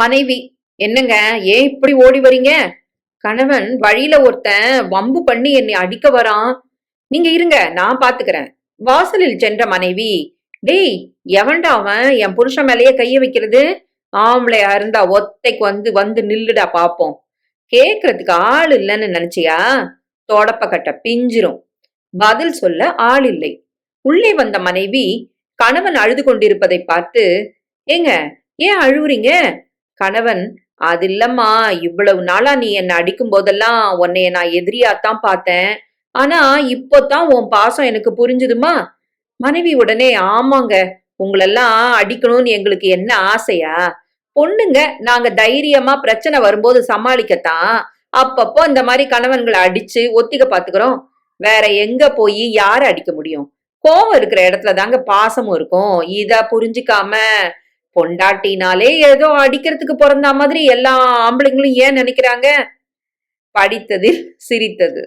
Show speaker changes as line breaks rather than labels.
மனைவி: என்னங்க, ஏன் இப்படி ஓடி வரீங்க? கணவன்: வழியில ஒருத்தன் வம்பு பண்ணி என்னை அடிக்க வரான். நீங்க இருங்க, நான் பாத்துக்கிறேன். வாசலில் சென்ற மனைவி: டேய், எவன்டா அவன் என் புருஷன் மேலேயே கைய வைக்கிறது? ஆம்பளையா இருந்தா ஒத்தைக்கு வந்து வந்து நில்லுடா பாப்போம். கேக்குறதுக்கு ஆள் இல்லைன்னு நினைச்சியா? தொடப்ப கட்ட பிஞ்சிரும். பதில் சொல்ல ஆள் இல்லை. உள்ளே வந்த மனைவி கணவன் அழுது கொண்டிருப்பதை பார்த்து: ஏங்க, ஏன் அழுவுறீங்க? கணவன்: அது இல்லம்மா, இவ்வளவு நாளா நீ என்ன அடிக்கும் போதெல்லாம் உன்னைய நான் எதிரியாத்தான் பார்த்தேன். ஆனா இப்போதான் உன் பாசம் எனக்கு புரிஞ்சுதுமா. மனைவி உடனே: ஆமாங்க, உங்களெல்லாம் அடிக்கணும்னு எங்களுக்கு என்ன ஆசையா? பொண்ணுங்க நாங்க தைரியமா பிரச்சனை வரும்போது சமாளிக்கத்தான் அப்பப்போ இந்த மாதிரி கணவன்களை அடிச்சு ஒத்திக பாத்துக்கிறோம். வேற எங்க போய் யார அடிக்க முடியும்? கோவம் இருக்கிற இடத்துல தாங்க பாசமும் இருக்கும். இத புரிஞ்சுக்காம பொண்டாட்டினாலே ஏதோ அடிக்கிறதுக்கு பிறந்த மாதிரி எல்லா ஆம்பளைங்களும் ஏன் நினைக்கிறாங்க? படித்ததில் சிரித்தது.